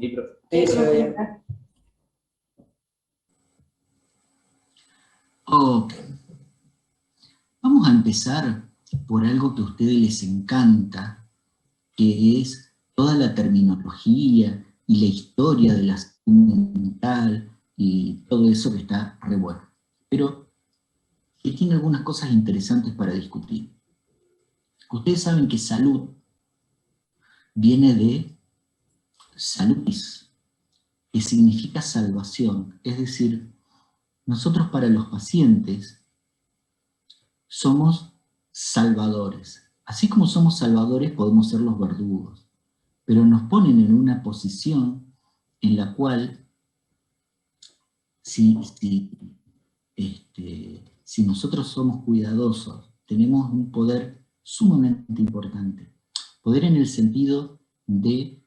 Sí, profe. Sí, se ve bien. Ok. Vamos a empezar por algo que a ustedes les encanta, que es toda la terminología y la historia de la salud mental y todo eso que está re bueno. Pero que tiene algunas cosas interesantes para discutir. Ustedes saben que salud viene de saludis, que significa salvación. Es decir, nosotros para los pacientes somos salvadores. Así como somos salvadores, podemos ser los verdugos, pero nos ponen en una posición en la cual si nosotros somos cuidadosos, tenemos un poder sumamente importante. Poder en el sentido de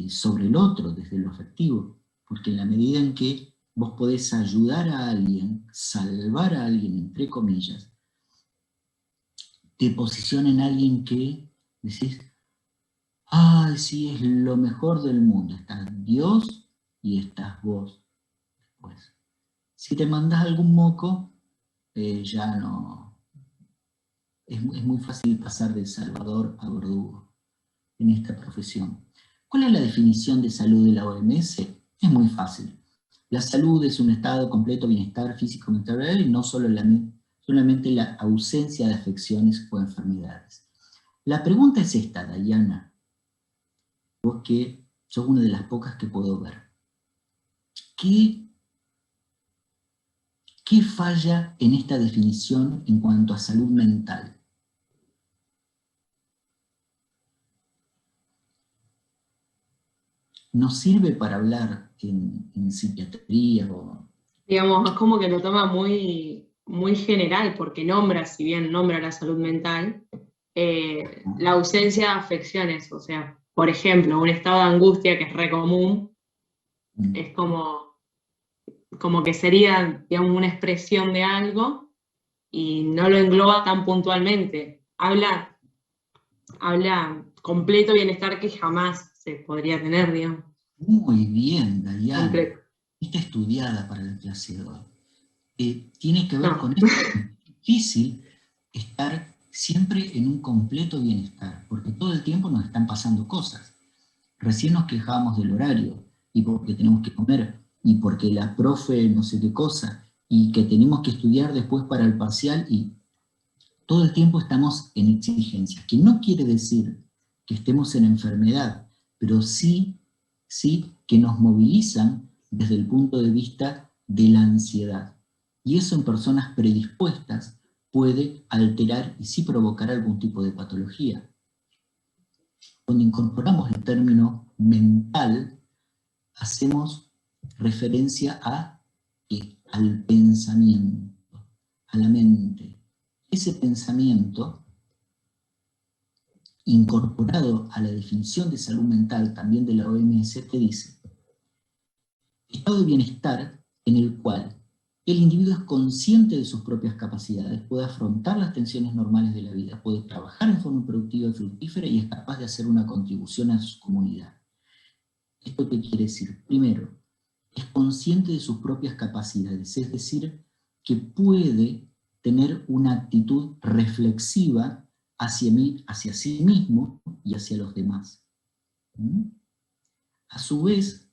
sobre el otro, desde lo afectivo, porque en la medida en que vos podés ayudar a alguien, salvar a alguien, entre comillas, te posiciona en alguien que decís, ay, sí, es lo mejor del mundo. Está Dios y estás vos. Pues, si te mandás algún moco, ya no. Es muy fácil pasar de salvador a verdugo en esta profesión. ¿Cuál es la definición de salud de la OMS? Es muy fácil. La salud es un estado de completo bienestar físico, mental y no solamente la ausencia de afecciones o enfermedades. La pregunta es esta, Dayana, vos que sos una de las pocas que puedo ver. ¿Qué falla en esta definición en cuanto a salud mental? ¿No sirve para hablar en psiquiatría o...? Digamos, es como que lo toma muy, muy general, porque nombra, si bien nombra la salud mental, la ausencia de afecciones. O sea, por ejemplo, un estado de angustia que es re común, es como que sería, digamos, una expresión de algo y no lo engloba tan puntualmente. Habla completo bienestar que jamás se podría tener, digamos. Muy bien, Dayana. Completo. Está estudiada para la clase de hoy. Tiene que ver No. con esto. Es difícil estar siempre en un completo bienestar, porque todo el tiempo nos están pasando cosas. Recién nos quejábamos del horario, y porque tenemos que comer, y porque la profe no sé qué cosa, y que tenemos que estudiar después para el parcial, y todo el tiempo estamos en exigencias, que no quiere decir que estemos en enfermedad, pero sí que nos movilizan desde el punto de vista de la ansiedad. Y eso en personas predispuestas puede alterar y sí provocar algún tipo de patología. Cuando incorporamos el término mental, hacemos referencia al pensamiento, a la mente. Ese pensamiento, incorporado a la definición de salud mental también de la OMS, te dice: estado de bienestar en el cual el individuo es consciente de sus propias capacidades, puede afrontar las tensiones normales de la vida, puede trabajar en forma productiva y fructífera y es capaz de hacer una contribución a su comunidad. ¿Esto qué quiere decir? Primero, es consciente de sus propias capacidades, es decir, que puede tener una actitud reflexiva hacia sí mismo y hacia los demás. A su vez,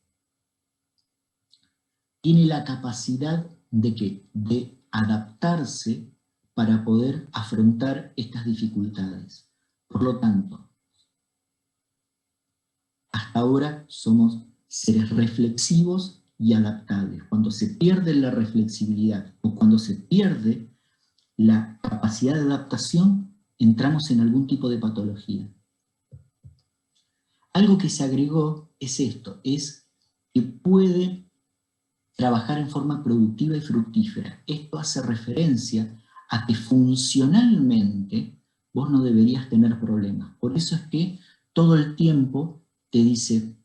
tiene la capacidad de adaptarse para poder afrontar estas dificultades. Por lo tanto, hasta ahora somos seres reflexivos y adaptables. Cuando se pierde la reflexibilidad o cuando se pierde la capacidad de adaptación, entramos en algún tipo de patología. Algo que se agregó es esto, es que puede trabajar en forma productiva y fructífera. Esto hace referencia a que funcionalmente vos no deberías tener problemas. Por eso es que todo el tiempo te dice,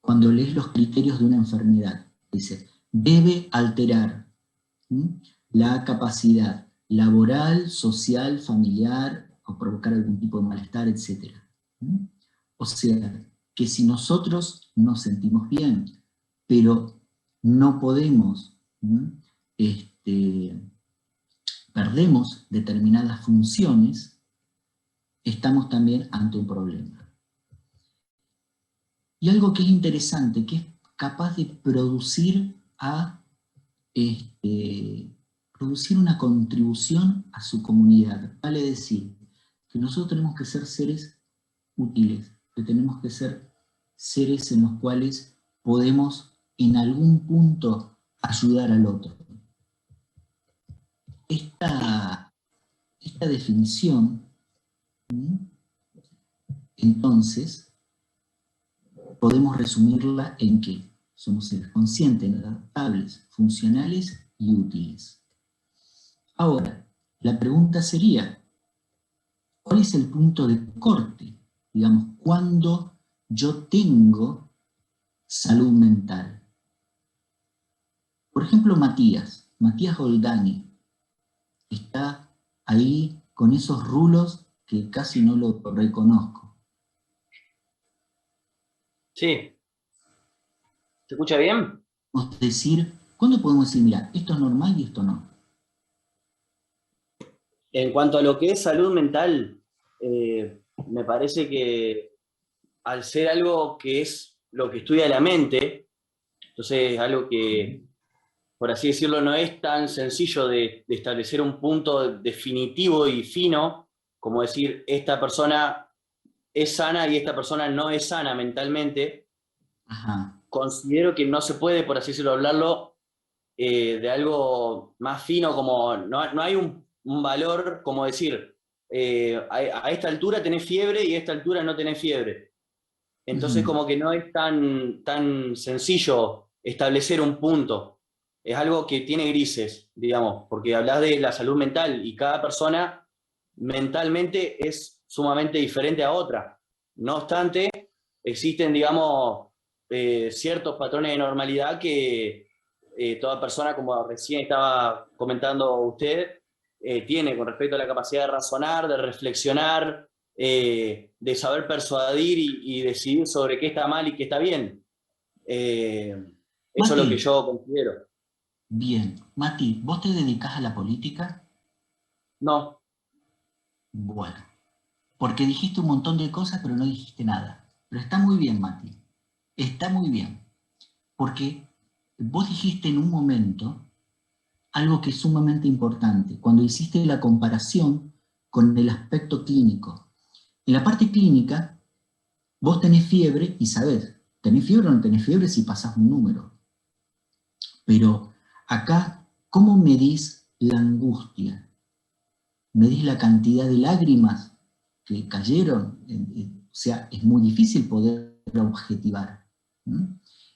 cuando lees los criterios de una enfermedad, dice, debe alterar la capacidad laboral, social, familiar, o provocar algún tipo de malestar, etc. O sea, que si nosotros nos sentimos bien, pero no podemos, perdemos determinadas funciones, estamos también ante un problema. Y algo que es interesante, que es capaz de producir una contribución a su comunidad. Vale decir, que nosotros tenemos que ser seres útiles, que tenemos que ser seres en los cuales podemos en algún punto ayudar al otro. Esta definición, entonces, podemos resumirla en que somos seres conscientes, adaptables, funcionales y útiles. Ahora, la pregunta sería, ¿cuál es el punto de corte? Digamos, ¿cuándo yo tengo salud mental? Por ejemplo, Matías Goldani, está ahí con esos rulos que casi no lo reconozco. Sí. ¿Se escucha bien? ¿Cuándo podemos decir, mira, esto es normal y esto no? En cuanto a lo que es salud mental, me parece que al ser algo que es lo que estudia la mente, entonces es algo que, por así decirlo, no es tan sencillo de establecer un punto definitivo y fino, como decir, esta persona es sana y esta persona no es sana mentalmente. Ajá. Considero que no se puede, por así decirlo, hablarlo de algo más fino, como no hay un valor, como decir, a esta altura tenés fiebre y a esta altura no tenés fiebre. Entonces como que no es tan sencillo establecer un punto. Es algo que tiene grises, digamos, porque hablas de la salud mental y cada persona mentalmente es sumamente diferente a otra. No obstante, existen, digamos, ciertos patrones de normalidad que toda persona, como recién estaba comentando usted, tiene con respecto a la capacidad de razonar, de reflexionar, de saber persuadir y decidir sobre qué está mal y qué está bien. Eso Mati, es lo que yo considero. Bien. Mati, ¿vos te dedicás a la política? No. Bueno, porque dijiste un montón de cosas, pero no dijiste nada. Pero está muy bien, Mati. Está muy bien. Porque vos dijiste en un momento algo que es sumamente importante, cuando hiciste la comparación con el aspecto clínico. En la parte clínica, vos tenés fiebre y sabés, tenés fiebre o no tenés fiebre si pasás un número. Pero acá, ¿cómo medís la angustia? ¿Medís la cantidad de lágrimas que cayeron? O sea, es muy difícil poder objetivar.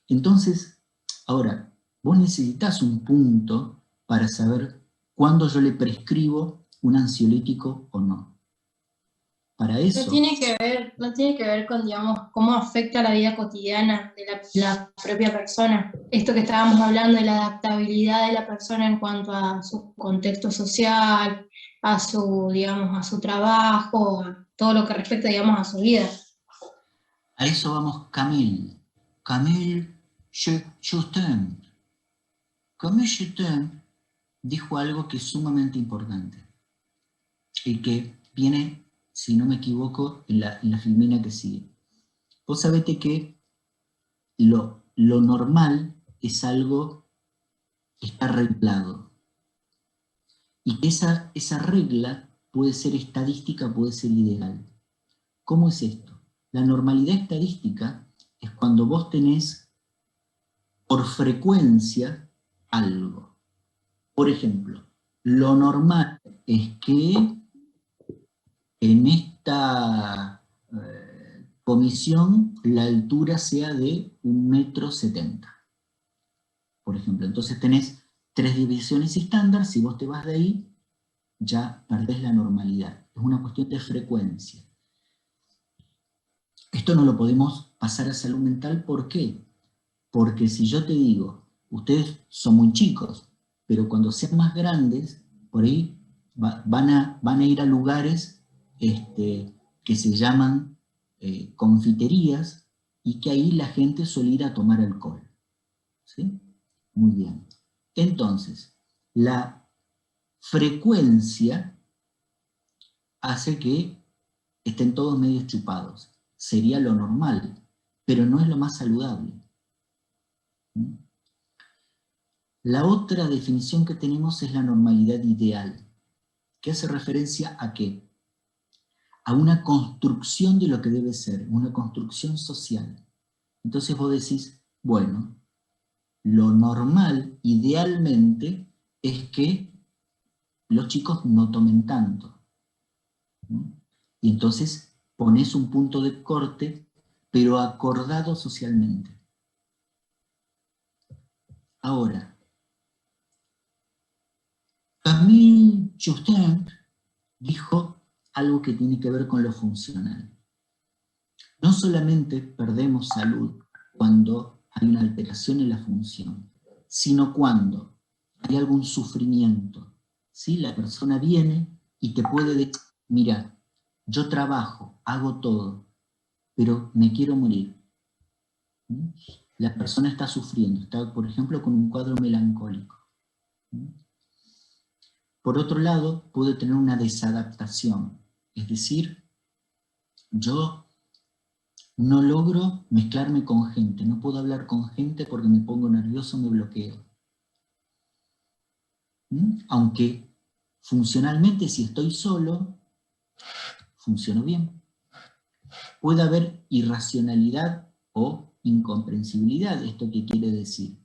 Entonces, ahora, vos necesitas un punto para saber cuándo yo le prescribo un ansiolítico o no. Para eso... No tiene que ver con, digamos, cómo afecta la vida cotidiana de la propia persona. Esto que estábamos hablando de la adaptabilidad de la persona en cuanto a su contexto social, a su, digamos, a su trabajo, a todo lo que respecta, digamos, a su vida. A eso vamos, Camille Justin. Camille Justin dijo algo que es sumamente importante y que viene, si no me equivoco, en la filmina que sigue. Vos sabés que lo normal es algo que está arreglado y que esa regla puede ser estadística, puede ser ideal. ¿Cómo es esto? La normalidad estadística es cuando vos tenés por frecuencia algo. Por ejemplo, lo normal es que en esta comisión la altura sea de 1,70 m. Por ejemplo, entonces tenés 3 divisiones estándar, si vos te vas de ahí, ya perdés la normalidad. Es una cuestión de frecuencia. Esto no lo podemos pasar a salud mental, ¿por qué? Porque si yo te digo, ustedes son muy chicos, pero cuando sean más grandes, por ahí van a ir a lugares que se llaman confiterías, y que ahí la gente suele ir a tomar alcohol. ¿Sí? Muy bien. Entonces, la frecuencia hace que estén todos medio chupados. Sería lo normal, pero no es lo más saludable. ¿Mm? La otra definición que tenemos es la normalidad ideal, que hace referencia a ¿qué? A una construcción de lo que debe ser, una construcción social. Entonces vos decís, bueno, lo normal, idealmente, es que los chicos no tomen tanto, ¿no? Y entonces pones un punto de corte, pero acordado socialmente. Ahora, Camille Justin dijo algo que tiene que ver con lo funcional. No solamente perdemos salud cuando hay una alteración en la función, sino cuando hay algún sufrimiento. ¿Sí? La persona viene y te puede decir, mira, yo trabajo, hago todo, pero me quiero morir. ¿Mm? La persona está sufriendo, está, por ejemplo, con un cuadro melancólico. ¿Mm? Por otro lado, puede tener una desadaptación, es decir, yo no logro mezclarme con gente, no puedo hablar con gente porque me pongo nervioso, me bloqueo. ¿Mm? Aunque funcionalmente, si estoy solo, funciono bien. Puede haber irracionalidad o incomprensibilidad. ¿Esto qué quiere decir?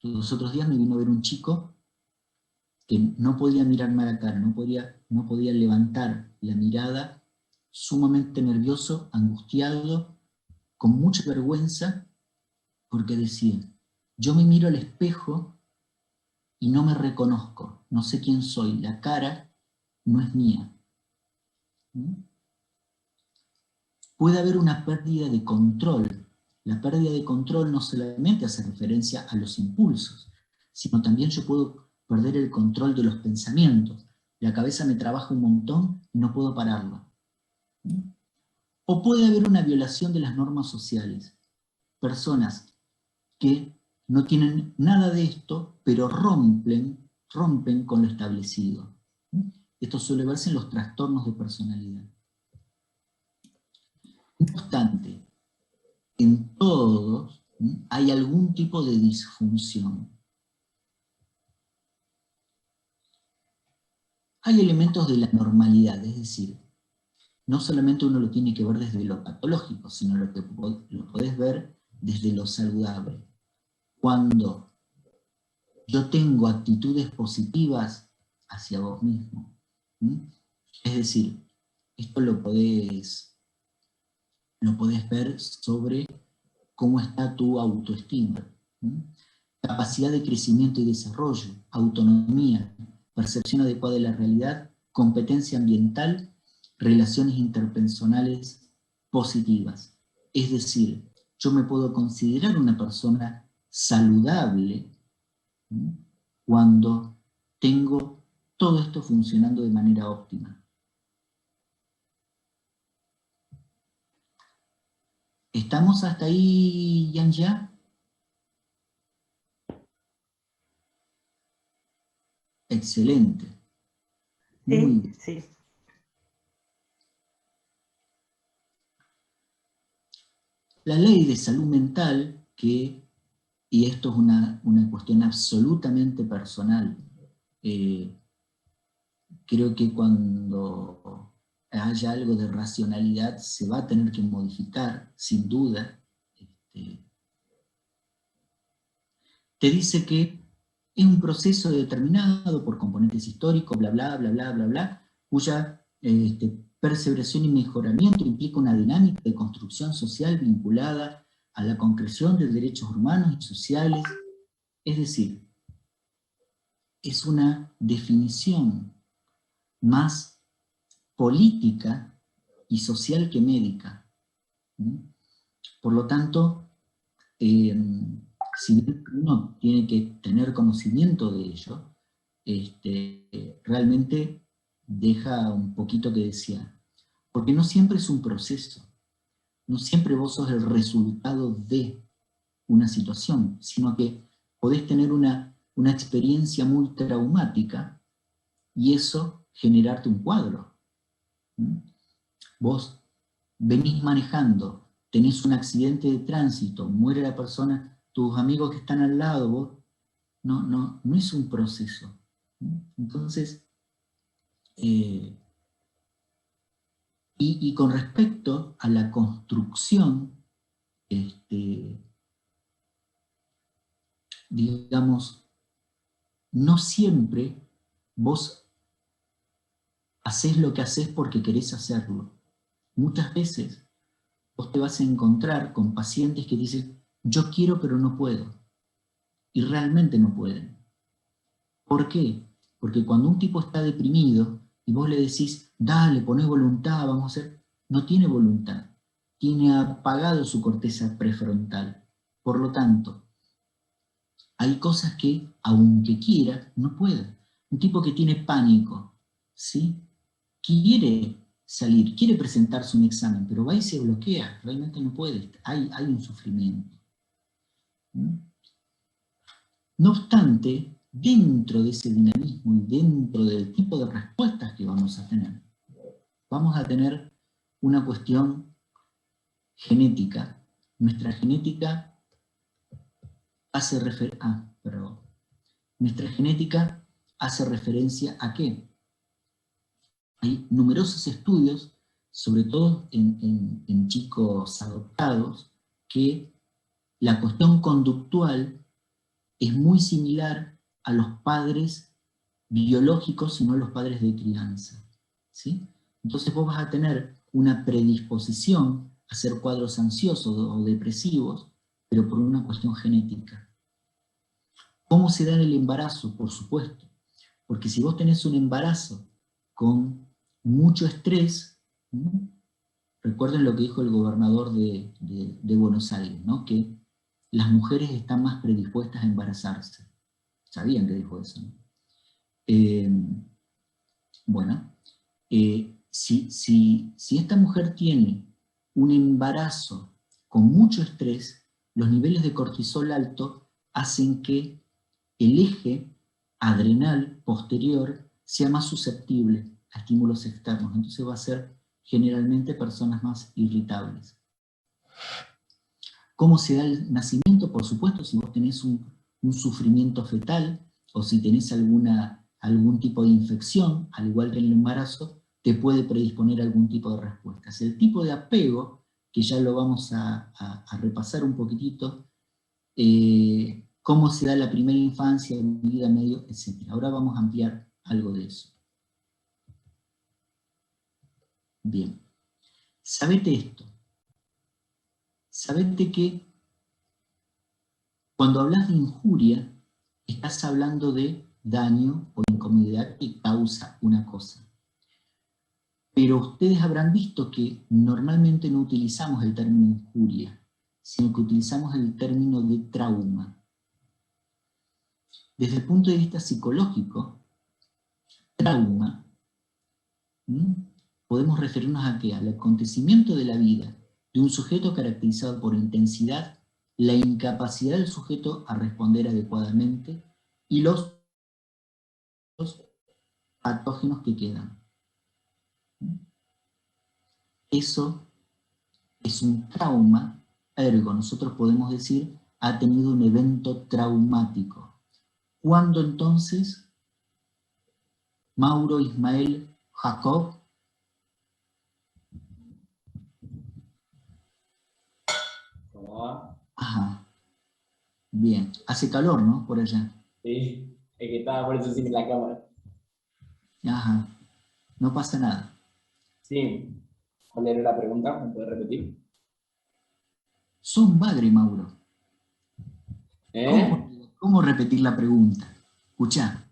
Los otros días me vino a ver un chico que no podía mirarme a la cara, no podía levantar la mirada, sumamente nervioso, angustiado, con mucha vergüenza, porque decía, yo me miro al espejo y no me reconozco, no sé quién soy, la cara no es mía. ¿Mm? Puede haber una pérdida de control. La pérdida de control no solamente hace referencia a los impulsos, sino también yo puedo perder el control de los pensamientos. La cabeza me trabaja un montón y no puedo pararla. ¿Mm? O puede haber una violación de las normas sociales. Personas que no tienen nada de esto, pero rompen con lo establecido. ¿Mm? Esto suele verse en los trastornos de personalidad. No obstante, en todos hay algún tipo de disfunción. Hay elementos de la normalidad, es decir, no solamente uno lo tiene que ver desde lo patológico, sino lo podés ver desde lo saludable. Cuando yo tengo actitudes positivas hacia vos mismo. Es decir, esto lo podés ver sobre cómo está tu autoestima. Capacidad de crecimiento y desarrollo, autonomía, percepción adecuada de la realidad, competencia ambiental, relaciones interpersonales positivas. Es decir, yo me puedo considerar una persona saludable cuando tengo todo esto funcionando de manera óptima. ¿Estamos hasta ahí, Yanja? Excelente. Muy bien. Sí. La ley de salud mental, y esto es una cuestión absolutamente personal, creo que cuando haya algo de racionalidad se va a tener que modificar, sin duda. Te dice que es un proceso determinado por componentes históricos, bla, bla, bla, bla, bla, bla, cuya perseveración y mejoramiento implica una dinámica de construcción social vinculada a la concreción de derechos humanos y sociales. Es decir, es una definición más política y social que médica. Por lo tanto, si uno tiene que tener conocimiento de ello, realmente deja un poquito que desear. Porque no siempre es un proceso. no siempre vos sos el resultado de una situación, sino que podés tener una experiencia muy traumática y eso generarte un cuadro. Vos venís manejando, tenés un accidente de tránsito, muere la persona, tus amigos que están al lado, vos, no es un proceso. Entonces, y con respecto a la construcción, digamos, no siempre vos hacés lo que hacés porque querés hacerlo. Muchas veces vos te vas a encontrar con pacientes que dicen, yo quiero pero no puedo. Y realmente no pueden. ¿Por qué? Porque cuando un tipo está deprimido y vos le decís, dale, poné voluntad, vamos a hacer, no tiene voluntad. Tiene apagado su corteza prefrontal. Por lo tanto, hay cosas que, aunque quiera, no puede. Un tipo que tiene pánico, ¿sí? Quiere salir, quiere presentarse un examen, pero va y se bloquea, realmente no puede, hay un sufrimiento. No obstante, dentro de ese dinamismo y dentro del tipo de respuestas que vamos a tener una cuestión genética. Nuestra genética Nuestra genética hace referencia a qué? Hay numerosos estudios, sobre todo en chicos adoptados, que la cuestión conductual es muy similar a los padres biológicos y no a los padres de crianza, ¿sí? Entonces vos vas a tener una predisposición a hacer cuadros ansiosos o depresivos, pero por una cuestión genética. ¿Cómo se da en el embarazo? Por supuesto, porque si vos tenés un embarazo con mucho estrés, ¿no? Recuerden lo que dijo el gobernador de Buenos Aires, ¿no? Que las mujeres están más predispuestas a embarazarse. Sabían que dijo eso, ¿no? Si esta mujer tiene un embarazo con mucho estrés, los niveles de cortisol alto hacen que el eje adrenal posterior sea más susceptible a estímulos externos, entonces va a ser generalmente personas más irritables. ¿Cómo se da el nacimiento? Por supuesto, si vos tenés un sufrimiento fetal, o si tenés algún tipo de infección, al igual que en el embarazo, te puede predisponer a algún tipo de respuestas. El tipo de apego, que ya lo vamos a repasar un poquitito, cómo se da la primera infancia, vida, medio, etc. Ahora vamos a ampliar algo de eso. Bien. Sabete esto. Sabete que cuando hablas de injuria, estás hablando de daño o incomodidad que causa una cosa. Pero ustedes habrán visto que normalmente no utilizamos el término injuria, sino que utilizamos el término de trauma. Desde el punto de vista psicológico, trauma, podemos referirnos a qué? Al acontecimiento de la vida de un sujeto caracterizado por intensidad, la incapacidad del sujeto a responder adecuadamente y los patógenos que quedan. Eso es un trauma, ergo nosotros podemos decir ha tenido un evento traumático. ¿Cuándo entonces? Mauro, Ismael, Jacob. ¿Cómo va? Ajá. Bien. Hace calor, ¿no? Por allá. Sí, es que estaba por eso sin la cámara. Ajá. No pasa nada. Sí. ¿Cuál era la pregunta? ¿Me puedes repetir? Sos un padre, Mauro. ¿Cómo repetir la pregunta? Escuchá,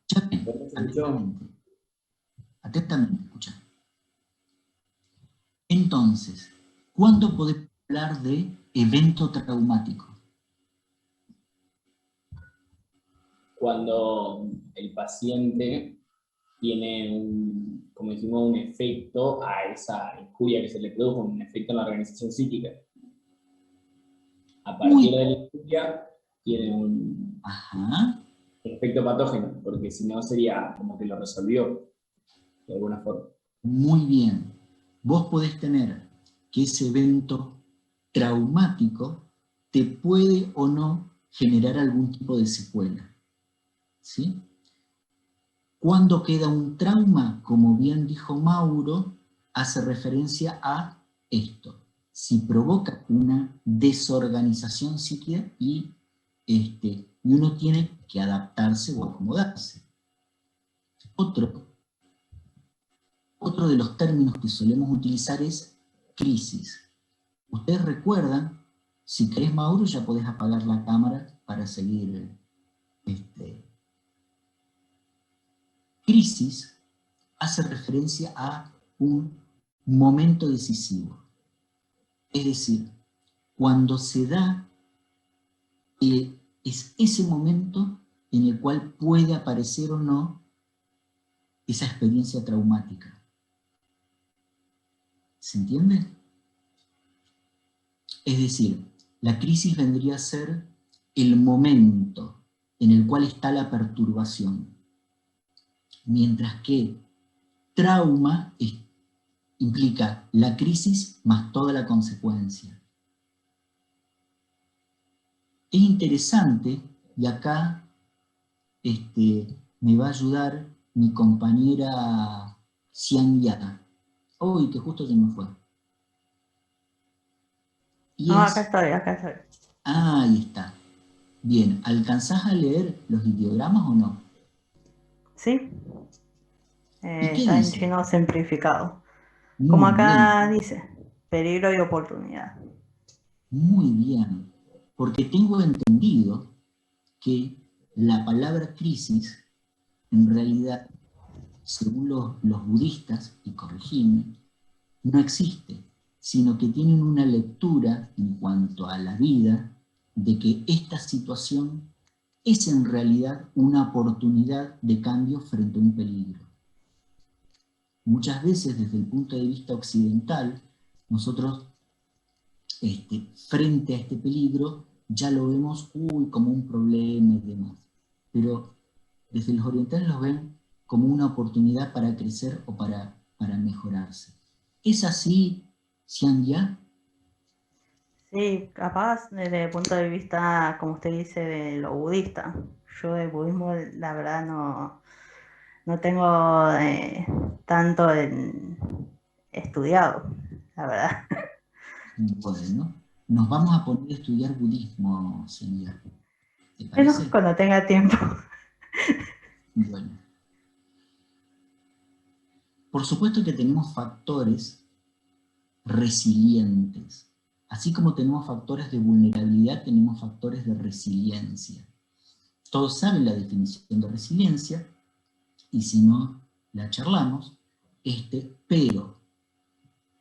atentamente, escuchá. Entonces, ¿cuándo podemos hablar de evento traumático? Cuando el paciente tiene como decimos, un efecto a esa injuria que se le produjo, un efecto en la organización psíquica. a partir de la industria tiene un Ajá. efecto patógeno, porque si no sería como que lo resolvió de alguna forma. Muy bien. Vos podés tener que ese evento traumático te puede o no generar algún tipo de secuela. ¿Sí? Cuando queda un trauma, como bien dijo Mauro, hace referencia a esto. Si provoca una desorganización psíquica y uno tiene que adaptarse o acomodarse. Otro de los términos que solemos utilizar es crisis. Ustedes recuerdan, si querés Mauro ya podés apagar la cámara para seguir. Crisis hace referencia a un momento decisivo. Es decir, cuando se da, es ese momento en el cual puede aparecer o no esa experiencia traumática. ¿Se entiende? Es decir, la crisis vendría a ser el momento en el cual está la perturbación, mientras que trauma implica la crisis más toda la consecuencia. Es interesante, y acá me va a ayudar mi compañera Xian Ya. Uy, que justo se me fue. Y No, acá estoy. ahí está. Bien, ¿alcanzás a leer los ideogramas o no? ¿Sí? ¿Y qué Está en dice? chino simplificado. Como Muy acá bien, dice, peligro y oportunidad. muy bien. Porque tengo entendido que la palabra crisis, en realidad, según los budistas, y corregime, no existe, sino que tienen una lectura en cuanto a la vida de que esta situación es en realidad una oportunidad de cambio frente a un peligro. Muchas veces desde el punto de vista occidental, nosotros frente a este peligro ya lo vemos como un problema y demás, pero desde los orientales lo ven como una oportunidad para crecer o para mejorarse. ¿Es así, Xian Ya? Sí, capaz desde el punto de vista, como usted dice, de lo budista. Yo del budismo, la verdad, no tengo tanto estudiado, la verdad. Bueno, nos vamos a poner a estudiar budismo, Xian Ya. ¿Te Bueno, parece? cuando tenga tiempo. Bueno. Por supuesto que tenemos factores resilientes. Así como tenemos factores de vulnerabilidad, tenemos factores de resiliencia. Todos saben la definición de resiliencia, y si no, la charlamos, pero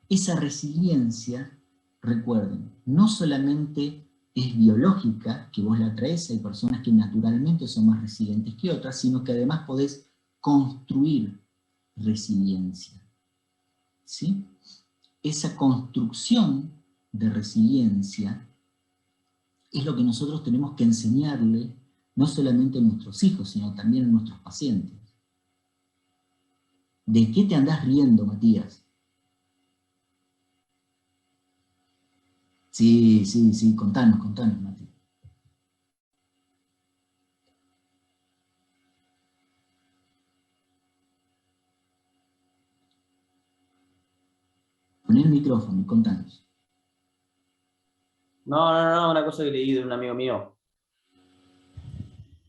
esa resiliencia, recuerden, no solamente es biológica, que vos la traes, hay personas que naturalmente son más resilientes que otras, sino que además podés construir resiliencia. ¿Sí? Esa construcción de resiliencia es lo que nosotros tenemos que enseñarle, no solamente a nuestros hijos, sino también a nuestros pacientes. ¿De qué te andás riendo, Matías? Sí, contanos, Matías. Poné el micrófono y contanos. No, una cosa que leí de un amigo mío.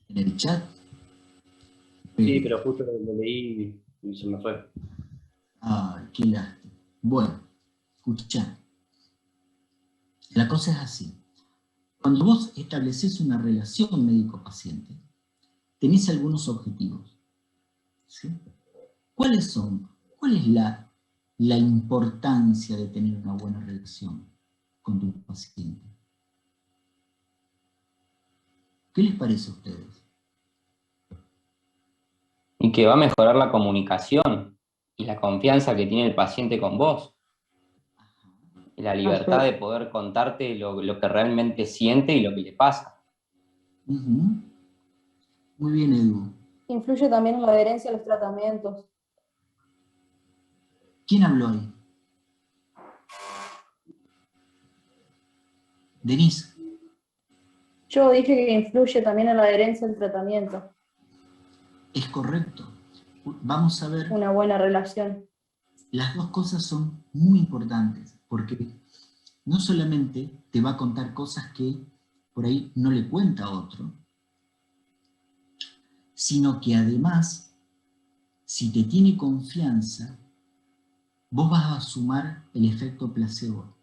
¿En el chat? Sí, pero justo lo leí y se me fue. Ay, qué lástima. Bueno, escuchá. La cosa es así. Cuando vos estableces una relación médico-paciente, tenés algunos objetivos. ¿Sí? ¿Cuáles son? ¿Cuál es la importancia de tener una buena relación con tu paciente? ¿Qué les parece a ustedes? Y que va a mejorar la comunicación y la confianza que tiene el paciente con vos. y la libertad de poder contarte lo que realmente siente y lo que le pasa. Ujú. Muy bien, Edu. Influye también en la adherencia a los tratamientos. ¿Quién habló ahí? Denise. Yo dije que influye también en la adherencia al tratamiento. Es correcto. Vamos a ver, Una buena relación. las dos cosas son muy importantes, porque no solamente te va a contar cosas que por ahí no le cuenta a otro, sino que además, si te tiene confianza, vos vas a sumar el efecto placebo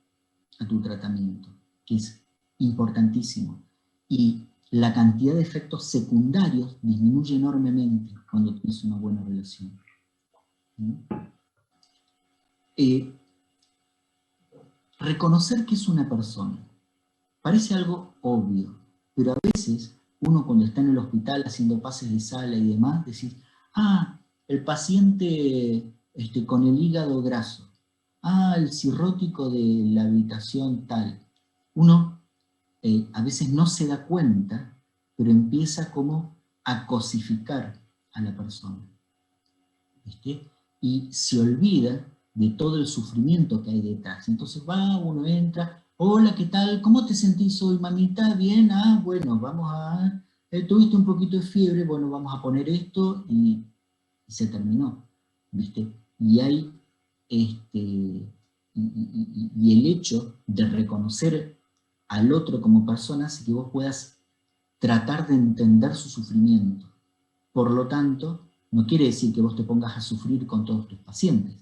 a tu tratamiento, que es importantísimo. Y la cantidad de efectos secundarios disminuye enormemente cuando tienes una buena relación. Reconocer que es una persona parece algo obvio, pero a veces uno cuando está en el hospital haciendo pases de sala y demás, decís, el paciente con el hígado graso, el cirrótico de la habitación tal. Uno a veces no se da cuenta, pero empieza como a cosificar a la persona. ¿Viste? Y se olvida de todo el sufrimiento que hay detrás. Entonces uno entra, hola, ¿qué tal? ¿Cómo te sentís hoy, mamita? ¿Bien? Bueno, vamos a... tuviste un poquito de fiebre, bueno, vamos a poner esto y se terminó, ¿viste? Y hay y el hecho de reconocer al otro como persona hace que vos puedas tratar de entender su sufrimiento. Por lo tanto, no quiere decir que vos te pongas a sufrir con todos tus pacientes.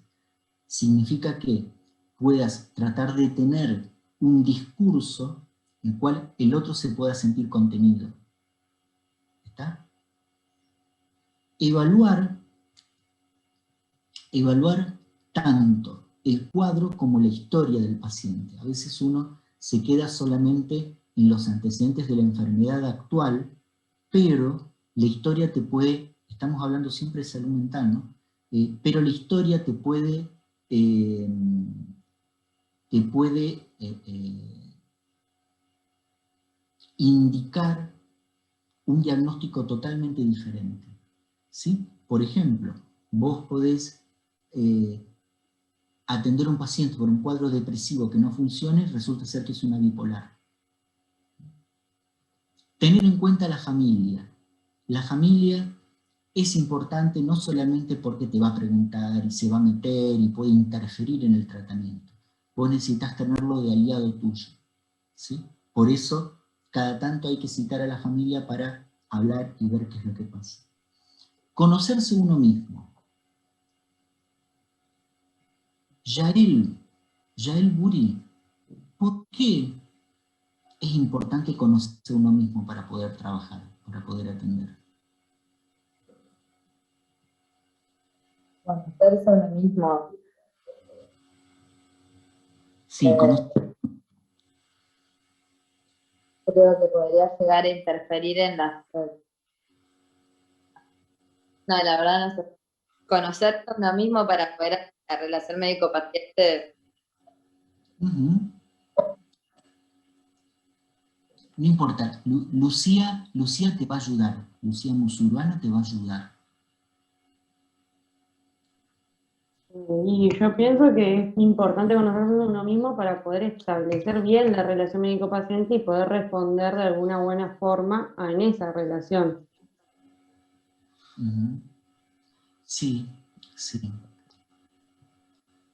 Significa que puedas tratar de tener un discurso en el cual el otro se pueda sentir contenido. ¿Está? Evaluar tanto el cuadro como la historia del paciente. A veces uno se queda solamente en los antecedentes de la enfermedad actual, pero la historia te puede, estamos hablando siempre de salud mental, ¿no? Pero la historia te puede indicar un diagnóstico totalmente diferente, ¿sí? Por ejemplo, vos podés atender a un paciente por un cuadro depresivo que no funcione, resulta ser que es una bipolar. Tener en cuenta la familia. La familia es importante no solamente porque te va a preguntar y se va a meter y puede interferir en el tratamiento. Vos necesitas tenerlo de aliado tuyo, ¿sí? Por eso, cada tanto hay que citar a la familia para hablar y ver qué es lo que pasa. Conocerse uno mismo. Yael Buri, ¿por qué es importante conocerse uno mismo para poder trabajar, para poder atender? Conocerse a uno mismo. Sí, Creo que podría llegar a interferir en las... No, la verdad no sé. Conocerse a uno mismo para poder hacer la relación médico-paciente. No importa, Lucía te va a ayudar, Lucía Musulmana te va a ayudar. Y yo pienso que es importante conocerse a uno mismo para poder establecer bien la relación médico-paciente y poder responder de alguna buena forma en esa relación. Sí.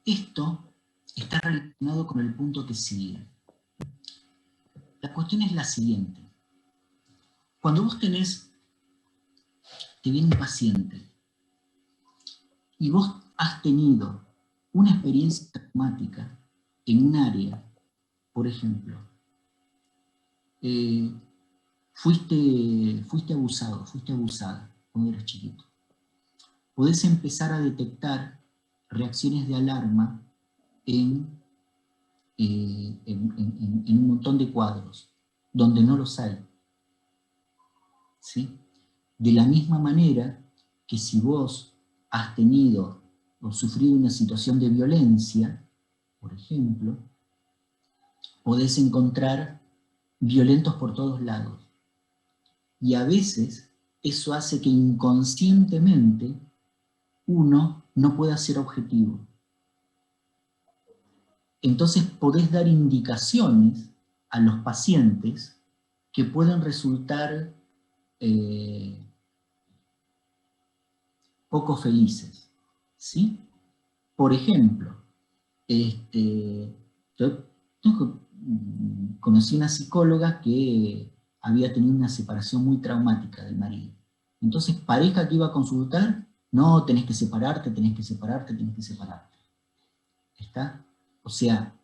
Esto está relacionado con el punto que sigue. La cuestión es la siguiente. Cuando vos te viene un paciente y vos has tenido una experiencia traumática en un área, por ejemplo, fuiste abusado, fuiste abusada cuando eras chiquito, podés empezar a detectar reacciones de alarma en un montón de cuadros, donde no los hay. ¿Sí? De la misma manera que si vos has tenido o sufrido una situación de violencia, por ejemplo, podés encontrar violentos por todos lados. Y a veces eso hace que inconscientemente uno no pueda ser objetivo. Entonces podés dar indicaciones a los pacientes que pueden resultar poco felices, ¿sí? Por ejemplo, yo conocí una psicóloga que había tenido una separación muy traumática del marido. Entonces, pareja que iba a consultar, no, tenés que separarte, tenés que separarte, tenés que separarte. ¿Está? O sea,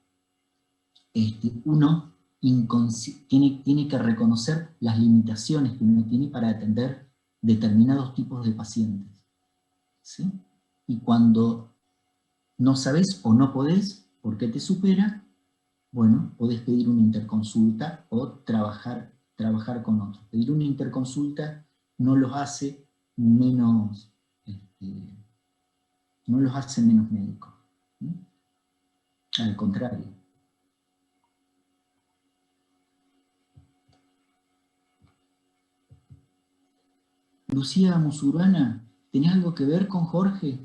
uno tiene que reconocer las limitaciones que uno tiene para atender determinados tipos de pacientes, ¿sí? Y cuando no sabés o no podés, porque te supera, bueno, podés pedir una interconsulta o trabajar con otros. Pedir una interconsulta no los hace menos, médicos, ¿sí? Al contrario. Lucía Musurana, ¿tenés algo que ver con Jorge?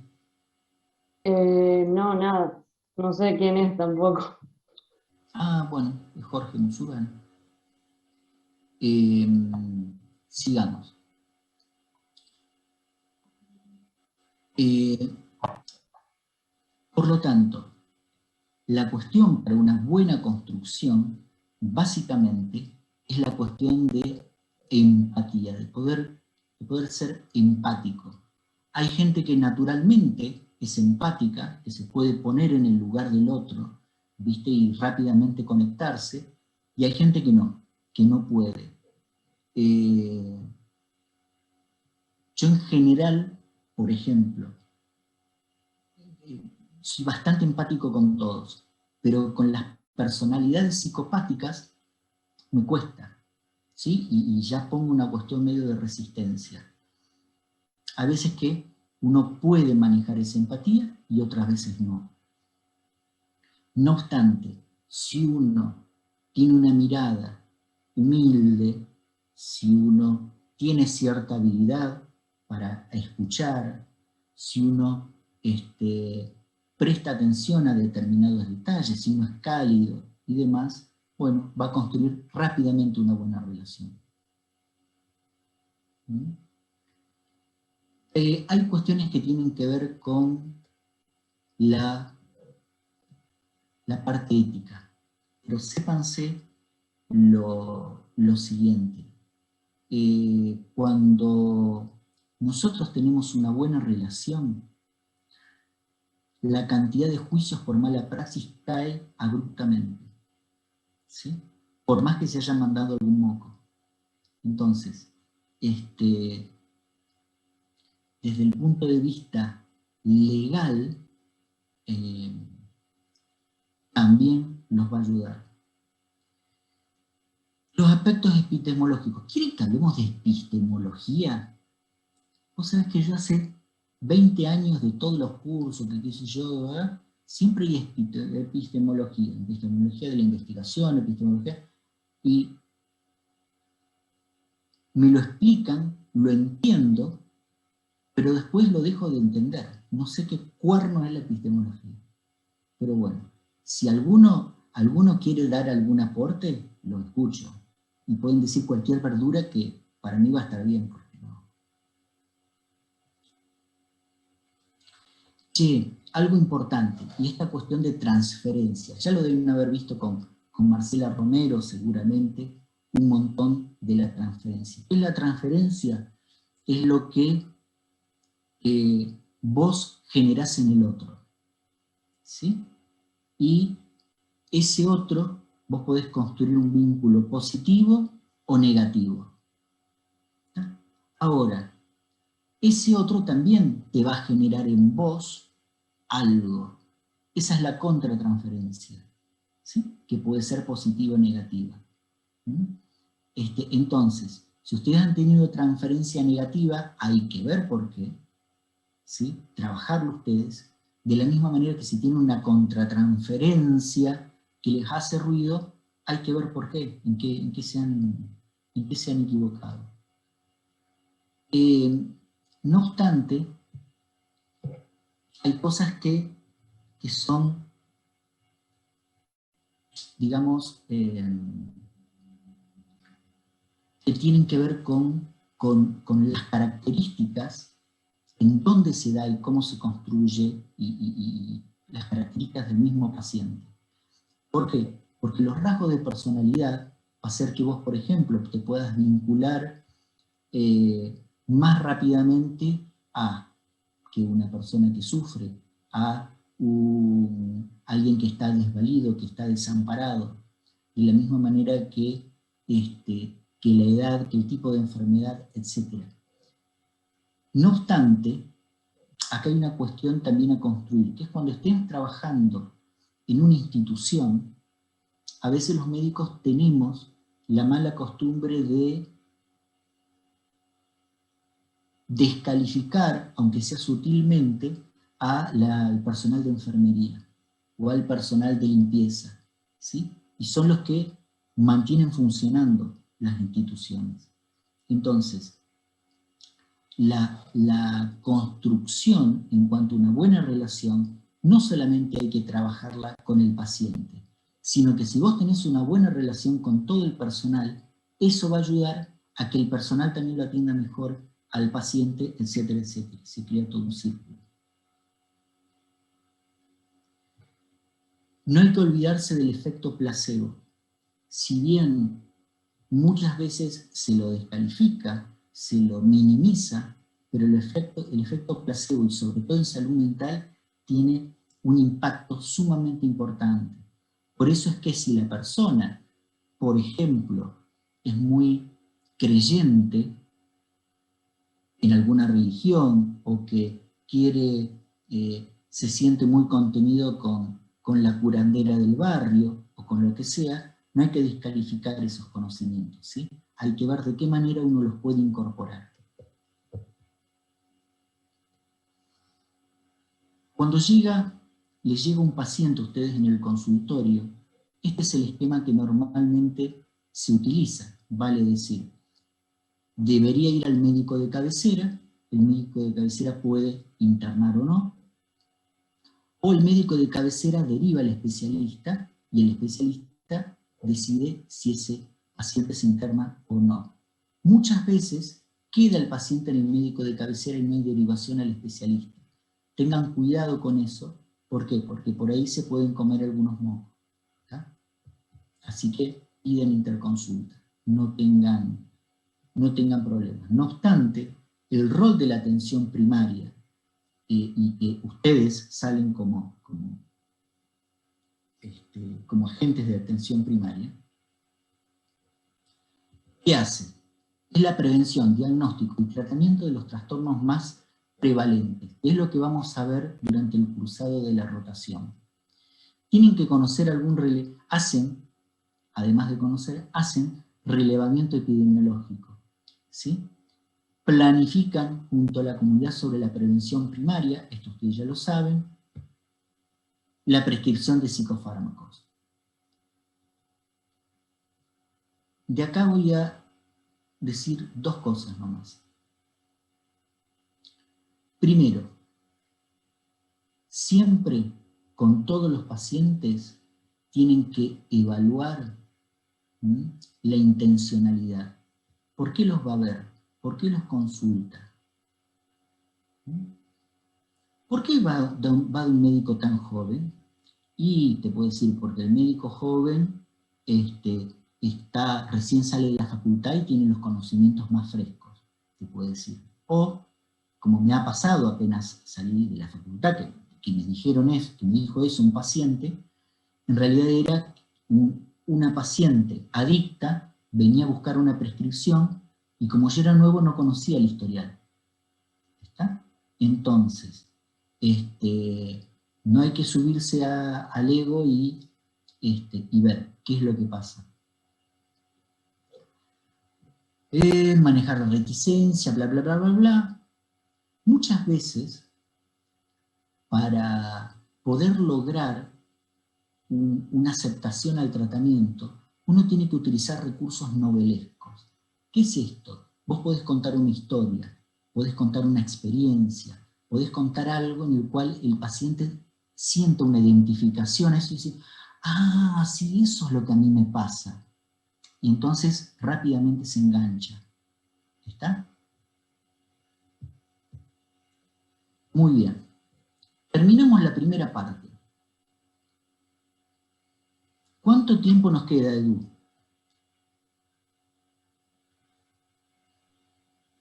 No, nada. No sé quién es tampoco. Ah, bueno, es Jorge Musurana. Sigamos. Por lo tanto, la cuestión para una buena construcción, básicamente, es la cuestión de empatía, de poder ser empático. Hay gente que naturalmente es empática, que se puede poner en el lugar del otro, ¿viste? Y rápidamente conectarse, y hay gente que no puede. Yo en general, por ejemplo, soy bastante empático con todos, pero con las personalidades psicopáticas me cuesta, ¿sí? Y ya pongo una cuestión medio de resistencia. A veces que uno puede manejar esa empatía y otras veces no. No obstante, si uno tiene una mirada humilde, si uno tiene cierta habilidad para escuchar, si uno presta atención a determinados detalles, si uno es cálido y demás, bueno, va a construir rápidamente una buena relación. ¿Mm? Hay cuestiones que tienen que ver con la parte ética, pero sépanse lo siguiente. Cuando nosotros tenemos una buena relación, la cantidad de juicios por mala praxis cae abruptamente, ¿sí? Por más que se haya mandado algún moco. Entonces, desde el punto de vista legal, también nos va a ayudar. Los aspectos epistemológicos. ¿Quieren que hablemos de epistemología? Vos sabés que yo hace 20 años de todos los cursos, que qué sé yo, ¿verdad? Siempre hay epistemología de la investigación, epistemología, y me lo explican, lo entiendo, pero después lo dejo de entender. No sé qué cuerno es la epistemología. Pero bueno, si alguno quiere dar algún aporte, lo escucho. Y pueden decir cualquier verdura que para mí va a estar bien. Porque no. Che, algo importante, y esta cuestión de transferencia. Ya lo deben haber visto con Marcela Romero, seguramente, un montón de la transferencia. ¿Qué es la transferencia? Es lo que vos generás en el otro, ¿sí? Y ese otro, vos podés construir un vínculo positivo o negativo. ¿Está? Ahora, ese otro también te va a generar en vos algo. Esa es la contratransferencia, ¿sí? Que puede ser positiva o negativa. Entonces, si ustedes han tenido transferencia negativa, hay que ver por qué, ¿sí? Trabajarlo ustedes, de la misma manera que si tienen una contratransferencia que les hace ruido, hay que ver por qué, en qué se han equivocado. No obstante, hay cosas que son, digamos, que tienen que ver con las características, en dónde se da y cómo se construye, y las características del mismo paciente. ¿Por qué? Porque los rasgos de personalidad va a hacer que vos, por ejemplo, te puedas vincular más rápidamente a que una persona que sufre, a alguien que está desvalido, que está desamparado, de la misma manera que la edad, que el tipo de enfermedad, etc. No obstante, acá hay una cuestión también a construir, que es cuando estén trabajando en una institución, a veces los médicos tenemos la mala costumbre de descalificar, aunque sea sutilmente, al personal de enfermería o al personal de limpieza, ¿sí? Y son los que mantienen funcionando las instituciones. Entonces, la construcción en cuanto a una buena relación, no solamente hay que trabajarla con el paciente, sino que si vos tenés una buena relación con todo el personal, eso va a ayudar a que el personal también lo atienda mejor al paciente, etcétera, etcétera. Se crea todo un círculo. No hay que olvidarse del efecto placebo. Si bien muchas veces se lo descalifica, se lo minimiza, pero el efecto placebo, y sobre todo en salud mental, tiene un impacto sumamente importante. Por eso es que si la persona, por ejemplo, es muy creyente en alguna religión, o que quiere, se siente muy contenido con la curandera del barrio, o con lo que sea, no hay que descalificar esos conocimientos, ¿sí? Hay que ver de qué manera uno los puede incorporar. Cuando les llega un paciente a ustedes en el consultorio, este es el esquema que normalmente se utiliza, vale decir, debería ir al médico de cabecera, el médico de cabecera puede internar o no, o el médico de cabecera deriva al especialista, y el especialista decide si ese paciente se interna o no. Muchas veces queda el paciente en el médico de cabecera y no hay derivación al especialista. Tengan cuidado con eso. ¿Por qué? Porque por ahí se pueden comer algunos mocos, ¿tá? Así que piden interconsulta, no tengan problemas. No obstante, el rol de la atención primaria, y que ustedes salen como agentes de atención primaria, ¿qué hace? Es la prevención, diagnóstico y tratamiento de los trastornos más prevalentes. Es lo que vamos a ver durante el cruzado de la rotación. Tienen que conocer además de conocer, hacen relevamiento epidemiológico, ¿sí? Planifican junto a la comunidad sobre la prevención primaria, esto ustedes ya lo saben, la prescripción de psicofármacos. De acá voy a decir dos cosas nomás. Primero, siempre con todos los pacientes tienen que evaluar la intencionalidad. ¿Por qué los va a ver? ¿Por qué los consulta? ¿Por qué va de un médico tan joven? Y te puedo decir, porque el médico joven recién sale de la facultad y tiene los conocimientos más frescos, te puedo decir. O, como me ha pasado apenas salí de la facultad, que me dijeron eso, que me dijo eso un paciente, en realidad era una paciente adicta, venía a buscar una prescripción, y como yo era nuevo no conocía el historial. ¿Está? Entonces, no hay que subirse al ego y ver qué es lo que pasa. Manejar la reticencia, bla, bla, bla, bla, bla. Muchas veces, para poder lograr una aceptación al tratamiento, uno tiene que utilizar recursos novelescos. ¿Qué es esto? Vos podés contar una historia, podés contar una experiencia, podés contar algo en el cual el paciente sienta una identificación a eso y dice, ah, sí, eso es lo que a mí me pasa. Y entonces rápidamente se engancha. ¿Está? Muy bien. Terminamos la primera parte. ¿Cuánto tiempo nos queda, Edu?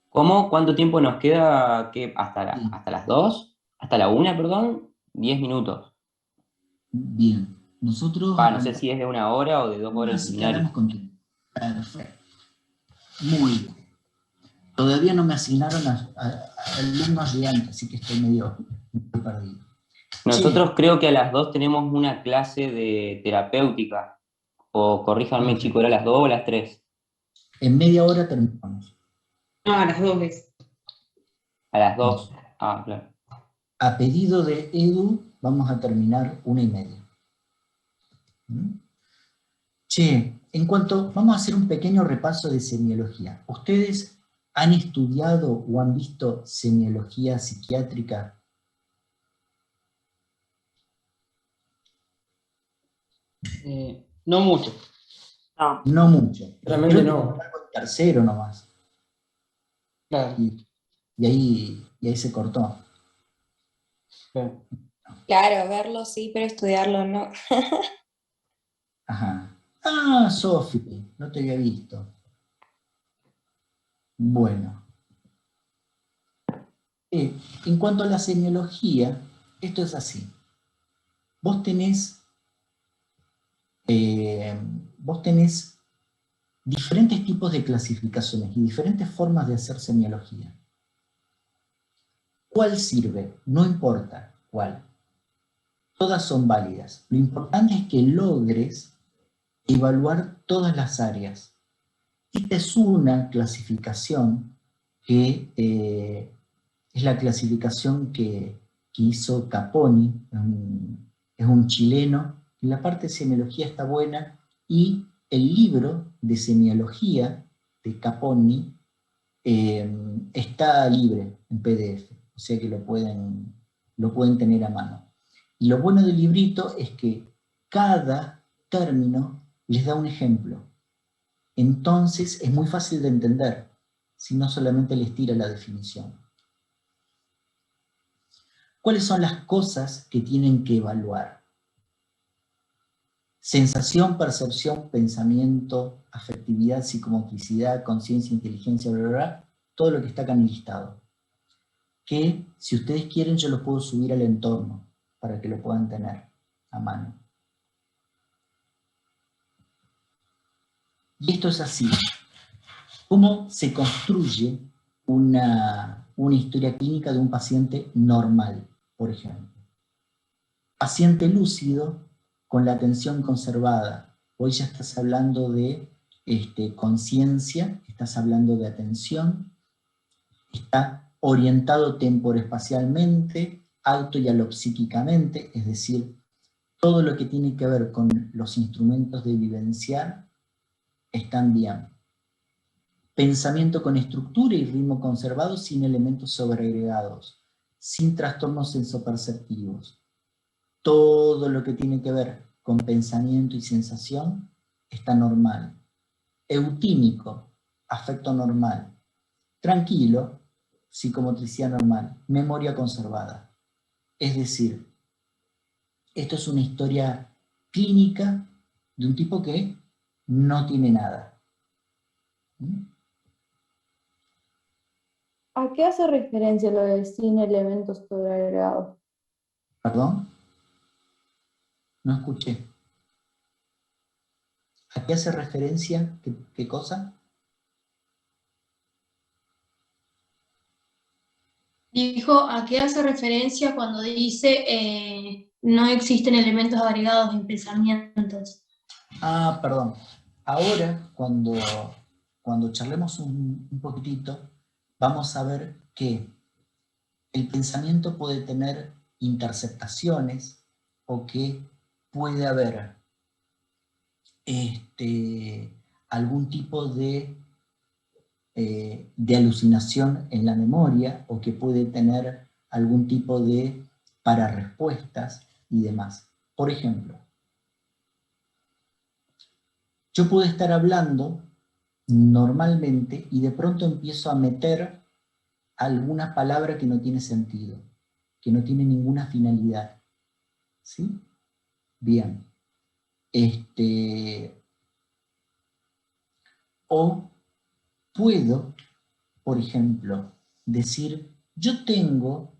¿Cómo? ¿Cuánto tiempo nos queda? ¿Qué? Sí. ¿Hasta las 2? ¿Hasta la 1, perdón? 10 minutos. Bien. Nosotros No sé si es de 1 hora o de 2 horas el así que hablamos seminario. con tiempo. Perfecto. Muy bien. Todavía no me asignaron a alumnos de antes, así que estoy medio perdido. Nosotros creo que a las 2 tenemos una clase de terapéutica. O corríjanme, Perfecto. chicos, ¿era a las 2 o a las 3? En media hora terminamos. No, a las 2 veces. A las 2. Ah, claro. A pedido de Edu, vamos a terminar 1:30. ¿Mm? Che, vamos a hacer un pequeño repaso de semiología. ¿Ustedes han estudiado o han visto semiología psiquiátrica? No mucho. No mucho. Realmente Creo que no. fue algo en tercero nomás. Claro. Y ahí se cortó. Claro. Claro, verlo sí, pero estudiarlo no. Ajá. Ah, Sofi, no te había visto. Bueno. En cuanto a la semiología, esto es así. Vos tenés diferentes tipos de clasificaciones y diferentes formas de hacer semiología. ¿Cuál sirve? No importa cuál. Todas son válidas. Lo importante es que logres evaluar todas las áreas. Esta es una clasificación que es la clasificación que hizo Caponi, es un chileno. La parte de semiología está buena y el libro de semiología de Caponi está libre en PDF, o sea que lo pueden tener a mano. Y lo bueno del librito es que cada término les da un ejemplo. Entonces es muy fácil de entender, si no solamente les tira la definición. ¿Cuáles son las cosas que tienen que evaluar? Sensación, percepción, pensamiento, afectividad, psicomotricidad, conciencia, inteligencia, bla, bla, bla, todo lo que está acá en el listado. Que si ustedes quieren yo lo puedo subir al entorno para que lo puedan tener a mano. Y esto es así. ¿Cómo se construye una historia clínica de un paciente normal, por ejemplo? Paciente lúcido con la atención conservada. Hoy ya estás hablando de conciencia, estás hablando de atención, está orientado temporoespacialmente, auto y alopsíquicamente, es decir, todo lo que tiene que ver con los instrumentos de vivenciar están bien. Pensamiento con estructura y ritmo conservado sin elementos sobreagregados, sin trastornos sensoperceptivos. Todo lo que tiene que ver con pensamiento y sensación está normal. Eutímico, afecto normal. Tranquilo, psicomotricidad normal. Memoria conservada. Es decir, esto es una historia clínica de un tipo que no tiene nada. ¿A qué hace referencia lo de sin elementos sobreagregados? ¿Perdón? No escuché. ¿A qué hace referencia? ¿Qué cosa? Dijo, ¿a qué hace referencia cuando dice no existen elementos agregados en pensamientos? Ah, perdón. Ahora, cuando charlemos un poquitito, vamos a ver que el pensamiento puede tener interceptaciones o que puede haber algún tipo de alucinación en la memoria, o que puede tener algún tipo de pararespuestas y demás. Por ejemplo, yo puedo estar hablando normalmente y de pronto empiezo a meter alguna palabra que no tiene sentido, que no tiene ninguna finalidad. ¿Sí? Bien. O puedo, por ejemplo, decir, yo tengo,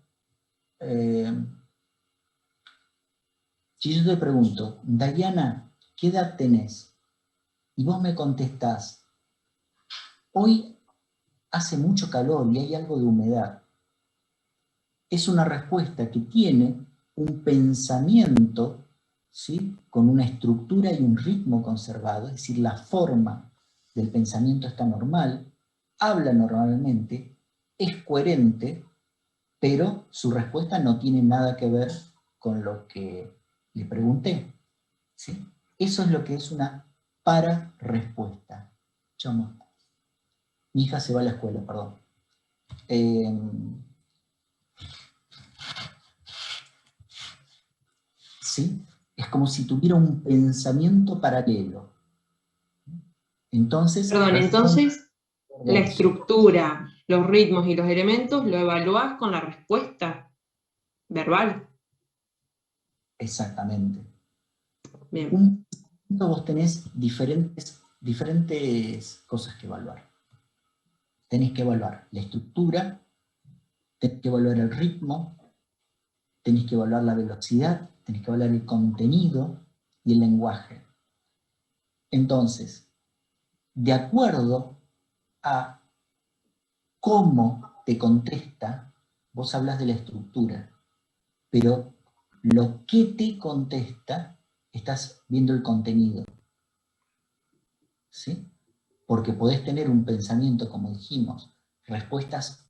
si yo te pregunto, Dayana, ¿qué edad tenés? Y vos me contestás, hoy hace mucho calor y hay algo de humedad. Es una respuesta que tiene un pensamiento, ¿sí?, con una estructura y un ritmo conservado, es decir, la forma del pensamiento está normal, habla normalmente, es coherente, pero su respuesta no tiene nada que ver con lo que le pregunté. ¿Sí? Eso es lo que es una para-respuesta. Chamo. Mi hija se va a la escuela, perdón. ¿Sí? Es como si tuviera un pensamiento paralelo. Entonces, Perdón, entonces la estructura, los ritmos y los elementos lo evaluás con la respuesta verbal. Exactamente. Bien. Un pensamiento, vos tenés diferentes cosas que evaluar. Tenés que evaluar la estructura, tenés que evaluar el ritmo, tenés que evaluar la velocidad, tenés que evaluar el contenido y el lenguaje. Entonces, de acuerdo a cómo te contesta, vos hablas de la estructura, pero lo que te contesta, estás viendo el contenido. ¿Sí? Porque podés tener un pensamiento, como dijimos, respuestas